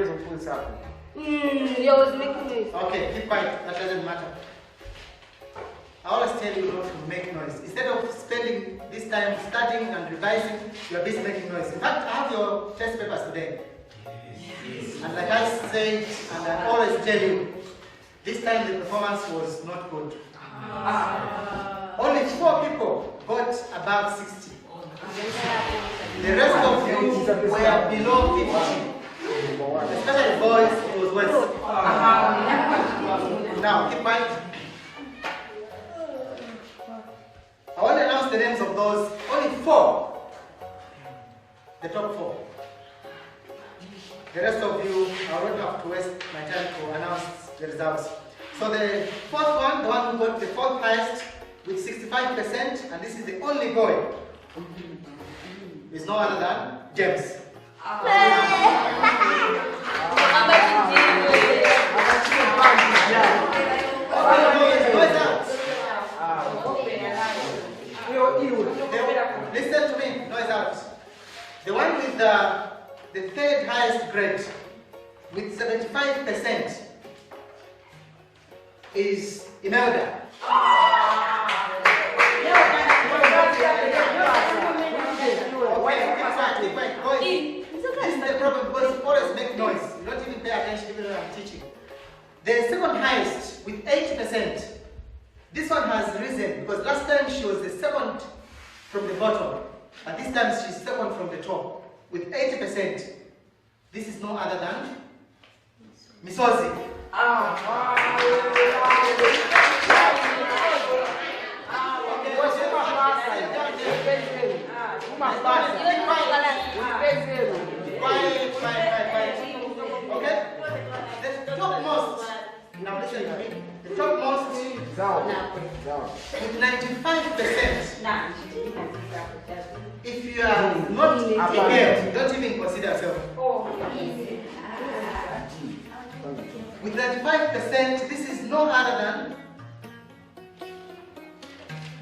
reason for this happening. You was making noise. Okay, keep quiet. That doesn't matter. I always tell you not to make noise. Instead of spending this time studying and revising, you are busy making noise. In fact, I have your test papers today. Yes. And like I said, and I always tell you, this time the performance was not good. Only 4 people got above 60. The rest of you were below 50. Especially boys, it was worse. Now, keep quiet. I want to announce the names of those, only 4. The top 4. The rest of you, I won't have to waste my time to announce the results. So the 4th one, the one who got the 4th highest with 65%, and this is the only boy, is no other than James. Listen to me, noise out. The one with the 3rd highest grade with 75% is Imelda. This is the problem because you always make noise. You don't even pay attention even when I'm teaching. The 2nd highest with 80%. This one has risen because last time she was the 2nd from the bottom, and this time she's 2nd from the top with 80%. This is no other than Misozi. Okay? The topmost, now listen to me, the topmost with 95%. If you are not prepared, don't even consider yourself. With 95%, this is no other than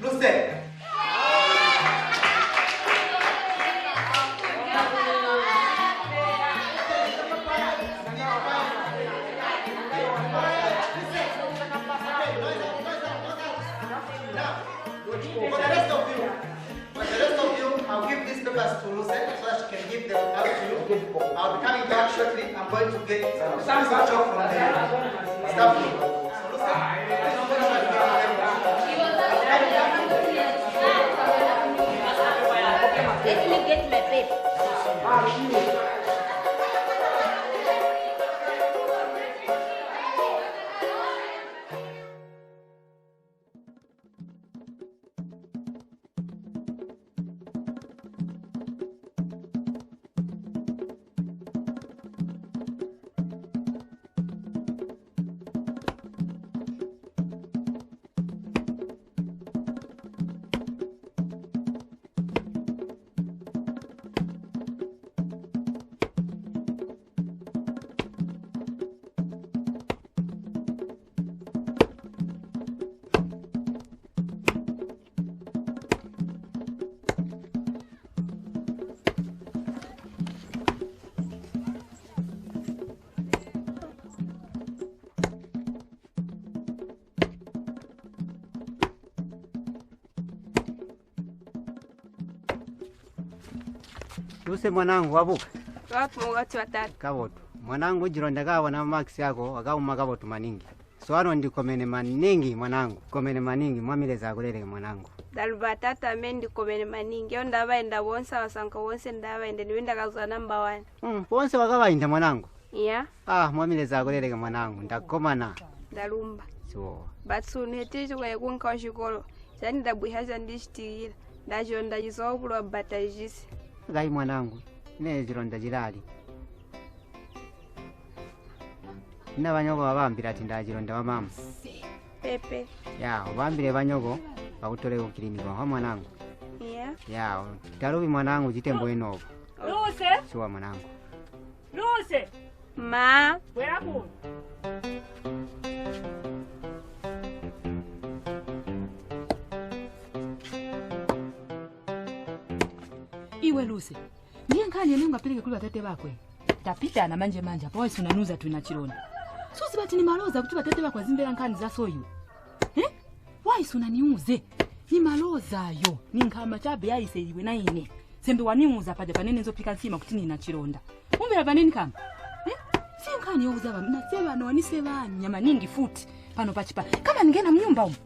Luce. For the rest of you, I'll give these papers to Luce so that she can give them out to you. I'll be coming back shortly. I'm going to get some chalk from the staff room. So Luce, let me get my paper. Luce mwanangu wabuka. Wapo wakati watatu. Kabotu. Mwanangu jironda kawa na max yako akauma kabotu maningi. Swano ndikomene maningi mwanangu. Komene maningi mwamileza akulele mwanangu. Daluba tata mendi komene maningi. Yo ndabaenda bonsa wasanka wonse ndabaenda niwenda kazwa number 1. Bonse wakabainda mwanangu. Yeah. Mwamileza akulele mwanangu. Ndakomana. Dalumba. So. Batsunu hetije kwa kunka shikolo. Zani dabuhaza ndishitira. Ndajonda jisobulwa batajisi. Gai mwanangu. Ne jironda jirali. Ina banyogo babambira ati ndajironda wa mama. Pepe. Ya, obambire banyogo bakutole ku kliniki kwa mwanangu. Yeah. Ya, tarubi mwanangu jitembo enobo. Luce. Siwa mwanangu. Luce. Ma. Bweraku. Iwe Luce. Ndiye nkanye ningapeleke kuli watate bakwe. tapita na manje hapo wewe unanuza tu na chilonda. Susi bati ni maloza kuti batete bakwazimbera nkani za soyu. Why unaniuze? Ni maloza yo. Ni nkama chabe yaiseliwe na ine. Sembe waniuza paja panene nzopika nsima kuti ni na chilonda. Umbera panene kama? Si nkani yo uzaba naseba no niseba nyama ningi futi pano pachipa. Kama ningena mnyumba umu.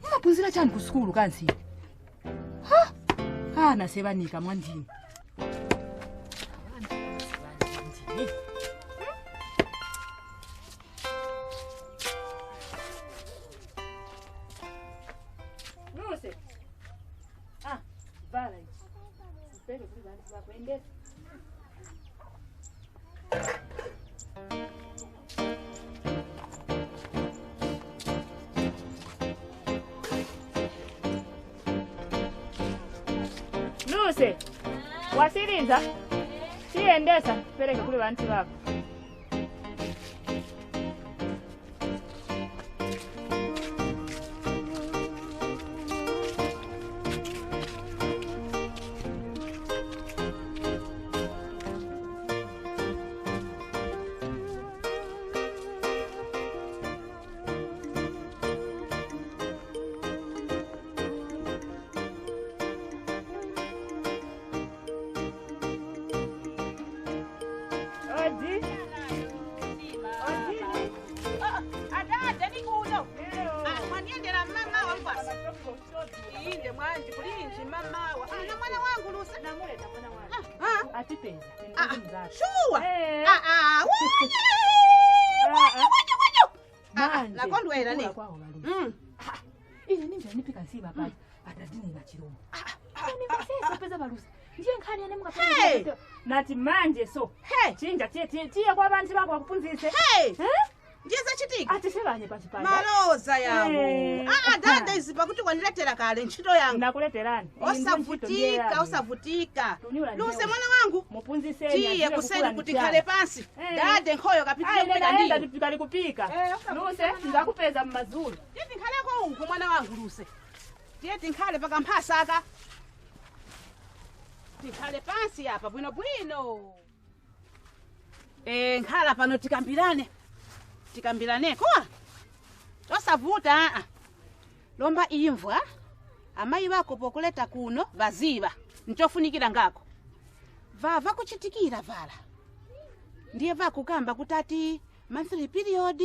Unapunzira chani ku skulu kansi? Naseba nika mwandini. Nuse. Vala hichi. Sipele kuli bantu bakwendeza. Nuse. Wasiriza. Siendesa, peleke kuli bantu bako. Ine ninja nipika nsiba pale. Atadini na chiroma. Nimesesa pesa balusa. Ndiye nkhani ane mukapenda. Nati manje so. Chinja tie kwa bantu bako bakupunzise. Ndiye zachitika. Ati sebanye pachipanda. Maloza yawo. Dada izipa kuti kwaniletera kale ntchito yangu. Ndakuleterani. Osavutika. Luse mwana wangu. Mupunzise. Tiye kuseni kuti kale pansi. Dada nkhoyo kapitira kupika ndiyo. Aenda tipikali kupika. Luse ndakupeza mmazulu. Tiye tinkhale kwa ungu mwana wangu Luse. Tiye tinkhale paka mphasaka. Tinkhale pansi apa bwino bwino. Nkhala pano tikambirane. Tikambiraneko. Tosavuta lomba imvwa amayi bako pokuleta kuno baziba nchofunikira ngako vava kuchitikira vala ndiye vakukamba kutati monthly period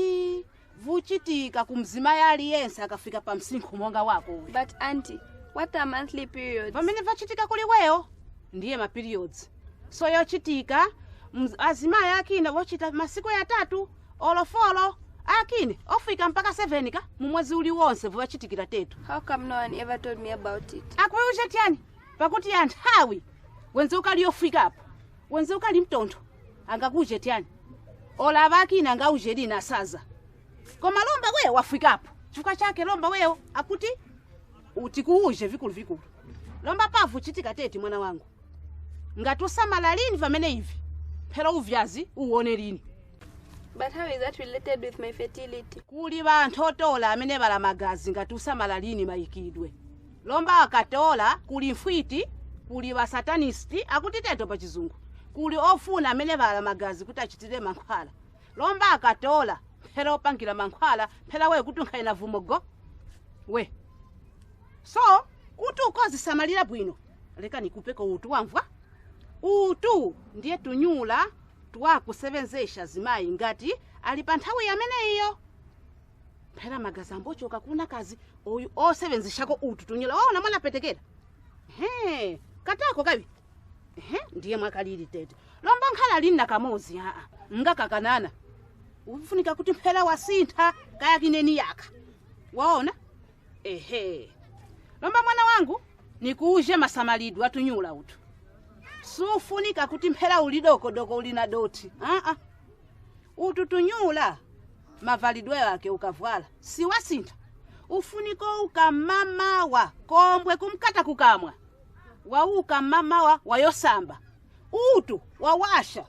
vuchitika kumzima yali yense akafika pa msinkhu monga wako. But auntie, what are monthly periods? Pamene vachitika kuli weyo ndiye ma periods. So yochitika azima yakina vochita masiku ya 3 olofolo akini ofika mpaka 7 ka mumwezi uli wonse vachitikira tetu. How come no one ever told me about it? Akuweusha tyani pakuti ya nthawi wenze ukali ofika hapo wenze ukali mtondo angakuje tyani ola abakina angauje lina saza koma lomba wewe wafika hapo chuka chake lomba wewe akuti utikuuje vikulu lomba pavu chitika teti mwana wangu ngatusamala lini vamene hivi phela uvyazi uone lini. But how is that related with my fertility? Kuli bantu otola amene bala magazi ngatusamala lini mayikidwe lomba akatola kuli mfwiti kuli ba satanisti akuti teto pa chizungu kuli ofuna amene bala magazi kuti achitire mankhwala lomba akatola phela opangira mankhwala phela wewe kuti nkhaina vumogo we so kuti ukozisamalira bwino leka nikupeko utu wamvwa utu ndiye tunyula twakusebenzesha zimayi ngati ali pa nthawi yamene iyo phela magazi ambochoka kuna kazi oyu osebenzeshako utu tunyula waona mwana petekera katako kabi ndiye mwakalili tete lomba nkhala lina kamozi ngakakanana ufunika kuti phela wasintha kaya kineni yaka waona lomba mwana wangu nikuuje masamalidwe atunyula utu sufunika kuti mphela ulidoko ulina doti utu tunyula mavalidwe yake ukavwala siwasintha ufuniko ukamamawa kombwe kumkata kukamwa wauka mamawa wayosamba utu wawasha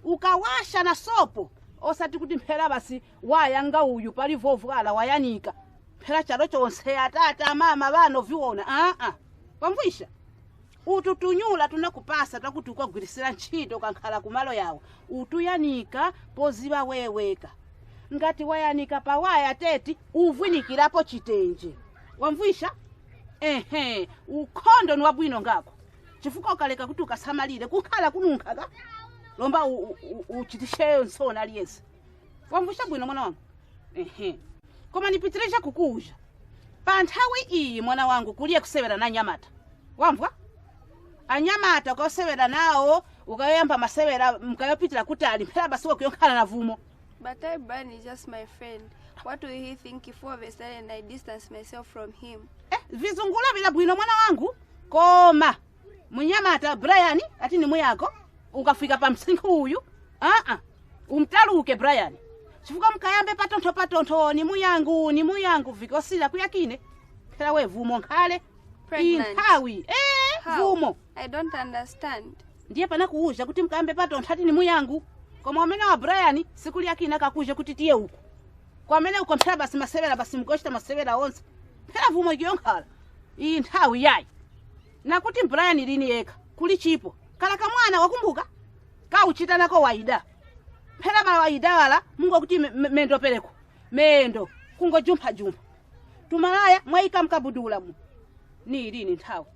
ukawasha na sopo osati kuti mphela basi wayanga uyu palivovwala wayanika phela chalo chonse atata mama bano viona pamvisha ututunyula tunakupasa twakuti ukagwirisira ntchito kankhala kumalo yawo utuyanika poziba weweka ngati wayanika pawaya teti uvwinikirapo chitenje wamvisha ukhondo ni wabwino ngako chifukwa ukaleka kuti ukasamalire kukhala kununkhaka lomba uchitisheyo nsona aliyense wamvisha bwino mwana wangu koma nipitirisha kukuja pa nthawi iyi mwana wangu kuliye kusewera na nyamata wamva anyamata ukasewera nawo ukayamba masewera mkayopitira kuti ali mphera basi wakuyokhala na vumo. But Iban is just my friend. What will he think if all of a sudden I distance myself from him? Vizungula bila bwino mwana wangu koma munyamata Brian ati ni muyako ukafika pa msingi huyu umtaluke Brian chifuka mkayambe patonto ni muyangu vikosila kuyakine kala we vumo nkhale inthawi vumo. I don't understand. Ndiye pana kuuja kuti mkayambe patonto ati ni muyangu koma amene wa Brian sikuli yakina kakuje kuti tiye huko kwa amene uko mphera basi masewera basi mkoshita masewera onse phera vumo ikiyonkhala inthawi yayi nakuti Brian lini yeka kuli chipo kala kamwana wakumbuka ka uchita nako waida phera bala waida wala mungu akuti mendo pereko mendo kungo jumpa tumalaya mwaika mkabudula mu ni lini nthawi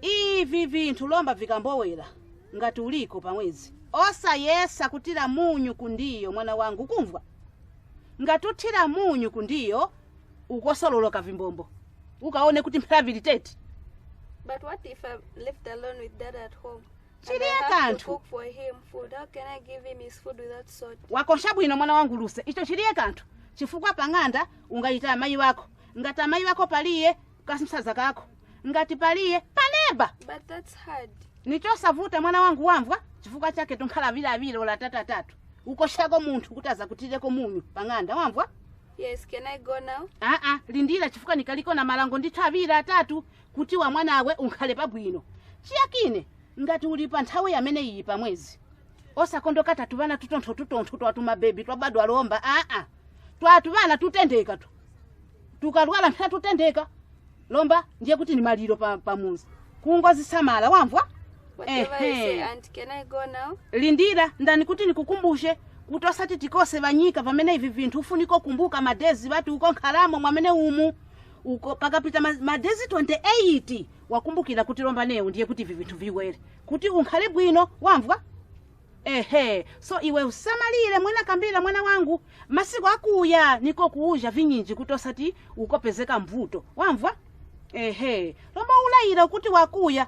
ivi vintu lomba vikambowera ngati uliko pamwezi osa yesa kutira munyu kundiyo mwana wangu kumva ngati utira munyu kundiyo ukosololoka vimbombo ukaone kuti mphera viliteti. But what if I'm left alone with dad at home? And I I have to cook for him food. How can I give him his food without salt? Wakosha bwino mwana wangu luse. Icho chiliye kantu. Chifukwa panganda ungaita mai wako. Ngata mai wako paliye kasimsaza kako. Ngati paliye paneba. But that's hard. Nicho savuta mwana wangu wamvwa. Chifukwa chake tunkhala vile ola tatu. Ukoshako muntu kutaza kutireko munyu panganda wamvwa. Yes, can I go now? Lindira chifukwa nikaliko na malango ndithu aviri atatu kuti wa mwanawe unkhale pabwino. Chiyakine ngati uli pa nthawi yamene iyi pamwezi. Osakondoka tatuvana tutontho twatuma baby twabadwa lomba. Twatuvana tutendeka tu. Tukalwala mphera tutendeka. Lomba ndiye kuti ni maliro pamuzi. Kungozi samala wamvwa? Whatever you say, Aunt, can I go now? Lindira ndani kuti nikukumbushe kutosati tikose vanyika pamene ivi vintu ufuniko kumbuka madezi vati uko nkhalamo mwamene umu uko pakapita madezi 28 wakumbukira kuti lomba neyo ndiye kuti ivi vintu viwere kuti unkhale bwino wamvwa. So iwe usamalire mwina kambira mwana wangu masiku akuya niko kuuja vinyinji kutosati ukopezeka mvuto wamvwa. Lomba ulaira kuti wakuya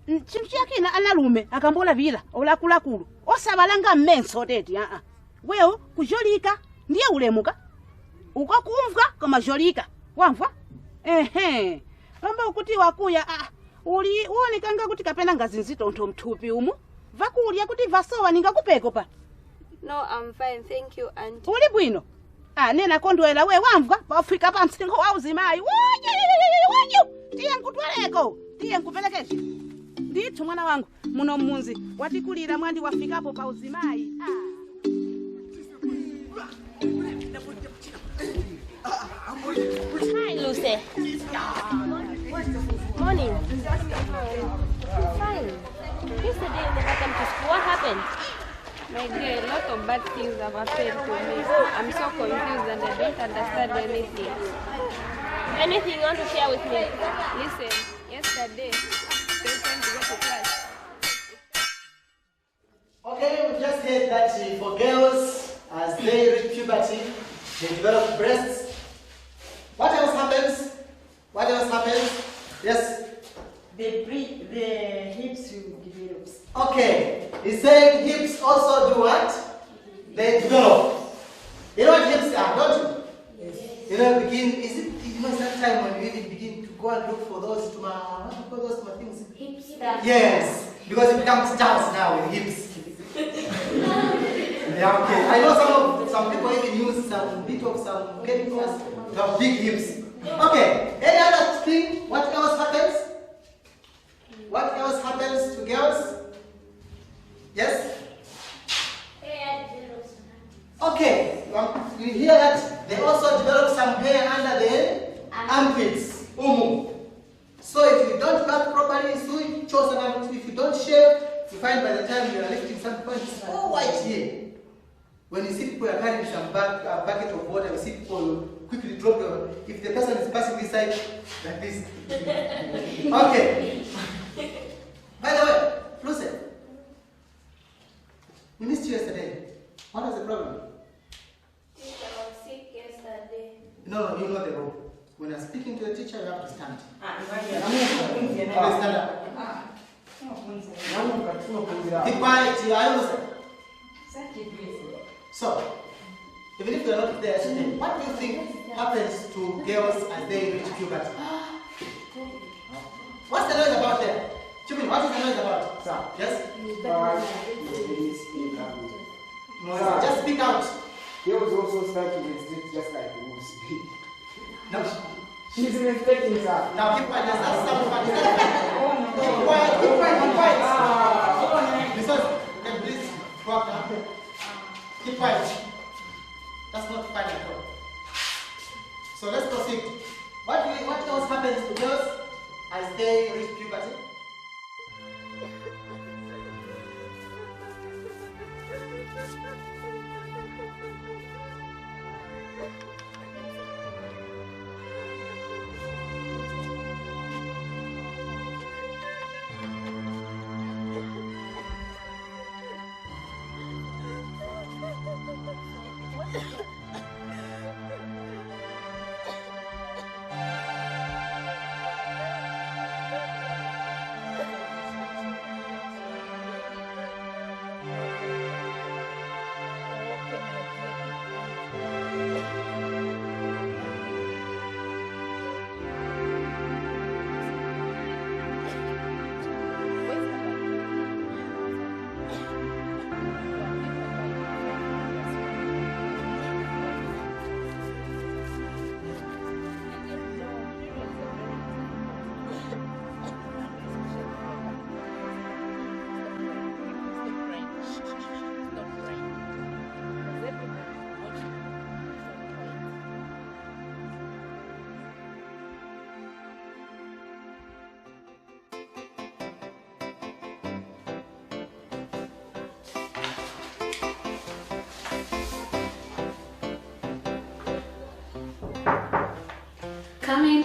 chinthu chakina analume akambola vila olakulakulu osabalanga mmenso teti wewe kujolika ndiye ulemuka uko kumvwa koma jolika wamvwa. Lomba ukuti wakuya uli uonekanga kuti kapena ngazi nzito ntho mthupi umu vakulya kuti vasowa ningakupeko pa. No, I'm fine, thank you, Auntie. Uli bwino nena kondwela we wamvwa pafika pa msingo wa uzimayi wanyu tiye nkutwaleko tiye nkupelekeshe ndithu mwana wangu muno munzi watikulira mwandi wafikapo pa uzimayi. Hi, Lucy. Morning. Fine. Yesterday you never came to school. What happened? My dear, a lot of bad things have happened to me. I'm so confused and I don't understand anything. Anything you want to share with me? Listen, yesterday, they sent to go to class. Okay, we just heard that for girls, as they reach puberty, they develop breasts. What else happens? What else happens? Yes? The hips will develop. Okay, he said hips also do what? They develop. You know what hips are, don't you? Yes. You know, it's that time when you even begin to go and look for those what do you call those things? Hips. Yes, because it becomes stars now with hips. Yeah, okay. I know some people even use some chemicals to have big hips. Okay, any other thing? What else happens? What else happens to girls? Yes? Okay, you hear that they also develop some hair under the armpits. So if you don't bath properly, if you don't shave, you find by the time you are lifting some points, it's all white here. When you see people are carrying some bucket of water, you see people quickly drop your, if the person is passing this side, like this. Okay. By the way, Lucy, we missed you yesterday. What was the problem? I was sick yesterday. No, you know the rule. When you're speaking to a teacher, you have to stand. Please stand up. Be quiet, I understand. So, even if you're not there today, what do you think happens to girls as they reach puberty? What's the noise about there? Chumi, what is the noise about? Sir. Yes? Just speak out. Girls also start to menstruate just like wolves. No. She's menstruating, sir. Now keep quiet, that's somebody. Keep quiet. Listen, please walk now. Keep quiet. That's not fine at all. So let's proceed. What else happens to girls as they reach puberty? Come in.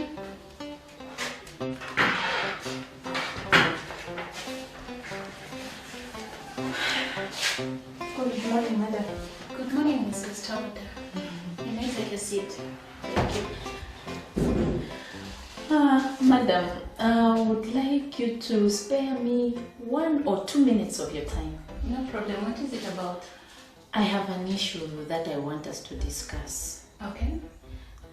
Good morning, madam. Good morning, Mrs. Todd. You may take a seat. Thank you. Madam, I would like you to spare me 1 or 2 minutes of your time. No problem. What is it about? I have an issue that I want us to discuss. Okay.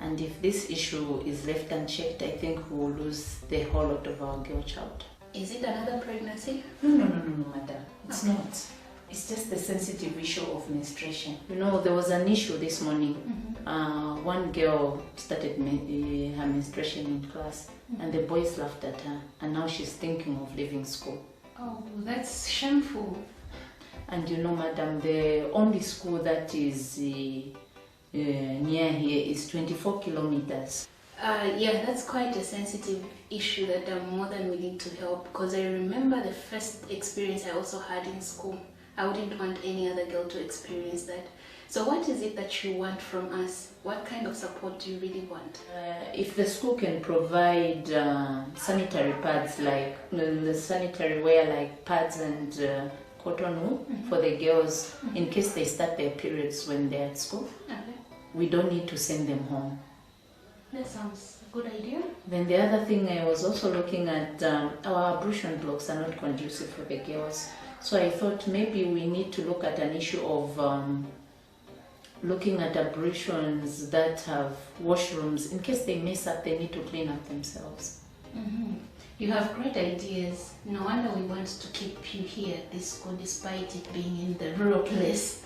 And if this issue is left unchecked, I think we will lose the whole lot of our girl child. Is it another pregnancy? No, madam. It's not. It's just the sensitive issue of menstruation. You know, there was an issue this morning. One girl started her menstruation in class, and the boys laughed at her, and now she's thinking of leaving school. Oh, that's shameful. And you know, madam, the only school that is near here is 24 kilometers. Yeah, that's quite a sensitive issue that I'm more than willing to help, because I remember the first experience I also had in school. I wouldn't want any other girl to experience that. So what is it that you want from us? What kind of support do you really want? If the school can provide sanitary pads, like the sanitary wear, like pads and cotton wool for the girls in case they start their periods when they're at school. Okay. We don't need to send them home. That sounds a good idea. Then the other thing, I was also looking at our ablution blocks are not conducive for the girls. So I thought maybe we need to look at an issue of looking at ablutions that have washrooms. In case they mess up, they need to clean up themselves. You have great ideas. No wonder we want to keep you here at this school despite it being in the rural place.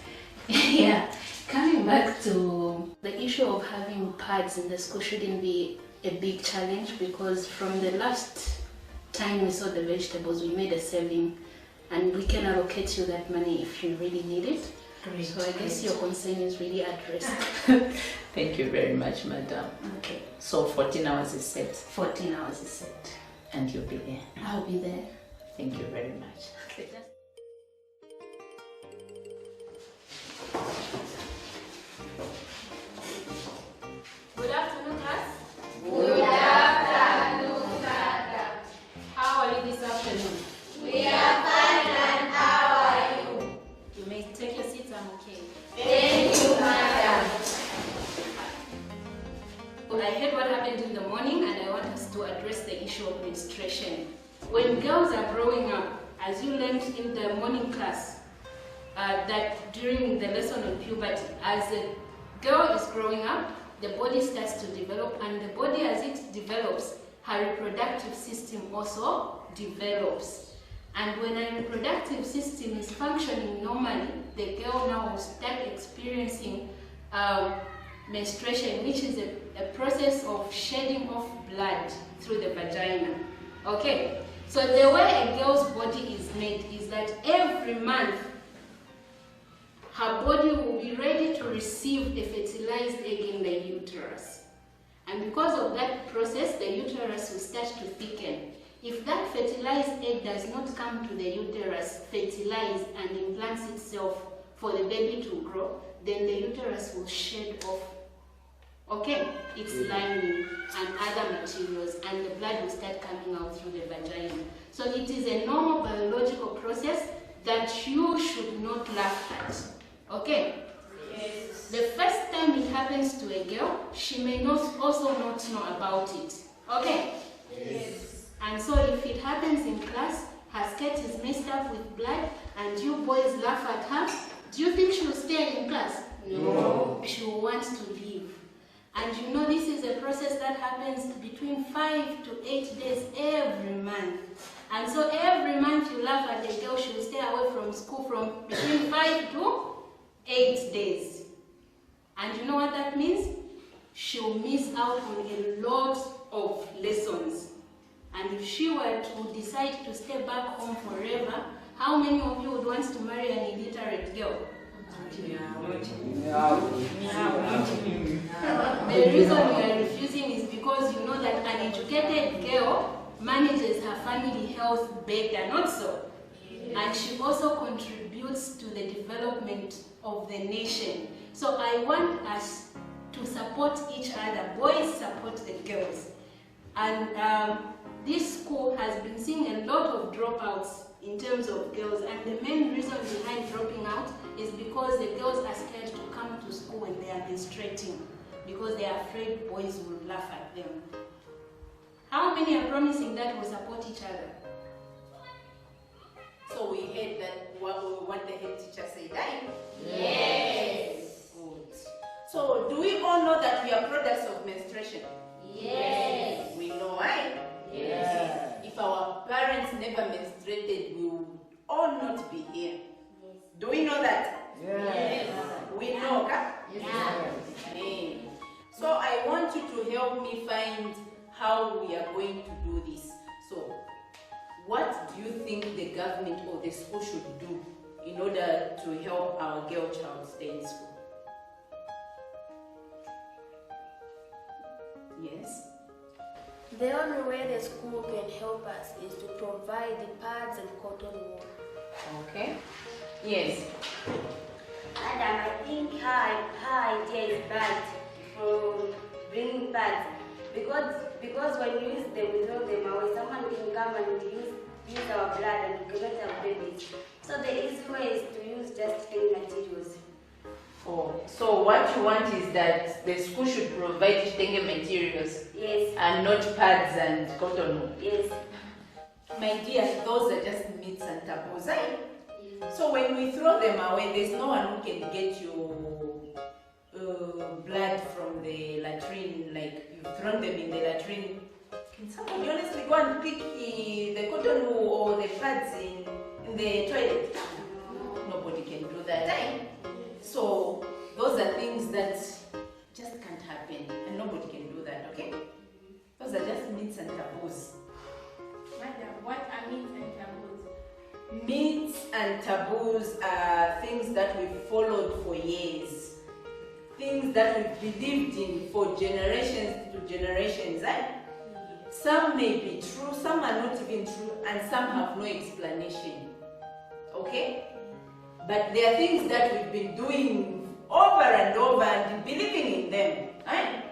Yeah. Coming back to the issue of having pads in the school shouldn't be a big challenge, because from the last time we saw the vegetables, we made a saving and we can allocate you that money if you really need it. Great, so I guess your concern is really addressed. Thank you very much, madam. Okay. So 14 hours is set. 14 hours is set. And you'll be there. I'll be there. Thank you very much. Good afternoon, class. Good afternoon, Tata. How are you this afternoon? We are fine, and how are you? You may take your seats, I'm okay. Thank you, madam. I heard what happened in the morning and I want us to address the issue of menstruation. When girls are growing up, as you learned in the morning class, that during the lesson on puberty, as a girl is growing up, the body starts to develop, and the body as it develops, her reproductive system also develops. And when a reproductive system is functioning normally, the girl now will start experiencing menstruation, which is a process of shedding of blood through the vagina. Okay, so the way a girl's body is made is that every month her body will be ready to receive a fertilized egg in the uterus. And because of that process, the uterus will start to thicken. If that fertilized egg does not come to the uterus, fertilize and implants itself for the baby to grow, then the uterus will shed off, okay, its lining and other materials, and the blood will start coming out through the vagina. So it is a normal biological process that you should not laugh at. Okay? Yes. The first time it happens to a girl, she may also not know about it. Okay? Yes. And so if it happens in class, her skirt is messed up with blood, and you boys laugh at her, do you think she will stay in class? No. She will want to leave. And you know this is a process that happens between 5 to 8 days every month. And so every month you laugh at the girl, she will stay away from school from between 5 to 8 days. And you know what that means? She'll miss out on a lot of lessons. And if she were to decide to stay back home forever, how many of you would want to marry an illiterate girl? The reason we are refusing is because you know that an educated girl manages her family health better, not so? And she also contributes to the development of the nation. So I want us to support each other. Boys support the girls. And this school has been seeing a lot of dropouts in terms of girls, and the main reason behind dropping out is because the girls are scared to come to school when they are menstruating, because they are afraid boys will laugh at them. How many are promising that will support each other? So we heard that what the head teacher said, right? Yes. Good. So do we all know that we are products of menstruation? Yes. We know, right? Yes. If our parents never menstruated, we would all not be here. Yes. Do we know that? Yes. We know, okay? Yes. Yes. So I want you to help me find how we are going to do this. So, what do you think the government or the school should do in order to help our girl child stay in school? Yes? The only way the school can help us is to provide the pads and cotton wool. Okay. Yes. Madam, I think her idea is bad for bringing pads, because when you use them, we throw them away. Someone can come and use our blood and we cannot have babies. So the easy way is to use just clean materials. Oh, so what you want is that the school should provide Tenge materials? Yes. And not pads and cotton wool? Yes. My dear, those are just myths and taboos, eh? Yes. So when we throw them away, there's no one who can get your blood from the latrine, like you've thrown them in the latrine. Can somebody honestly go and pick the cotton wool or the pads in the toilet? No. Nobody can do that, eh? So those are things that just can't happen, and nobody can do that, okay? Those are just myths and taboos. Madam, what are myths and taboos? Myths and taboos are things that we've followed for years. Things that we've believed in for generations to generations, right? Some may be true, some are not even true, and some have no explanation. Okay? But there are things that we've been doing over and over and believing in them. Right?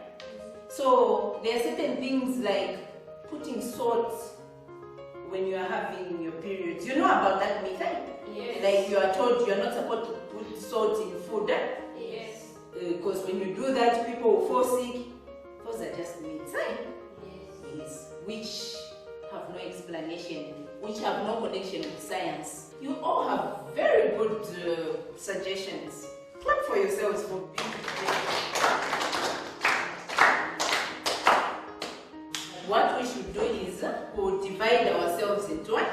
So there are certain things like putting salt when you are having your periods. You know about that myth, eh? Yes. Like you are told you are not supposed to put salt in food, eh? Yes. Because when you do that, people will fall sick. Those are just myths, eh? Yes. Which have no explanation, which have no connection with science. You all have very good suggestions. Clap for yourselves for being here. What we should do is we'll divide ourselves into one.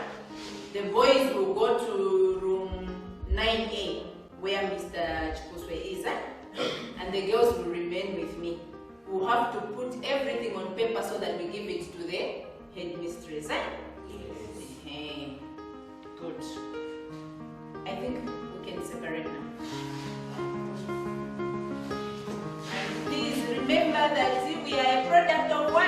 The boys will go to room 9A, where Mr. Chikuswe is, and the girls will remain with me. We'll have to put everything on paper so that we give it to the headmistress. Yes. Good. I think we can separate now. And please remember that we are a product of what?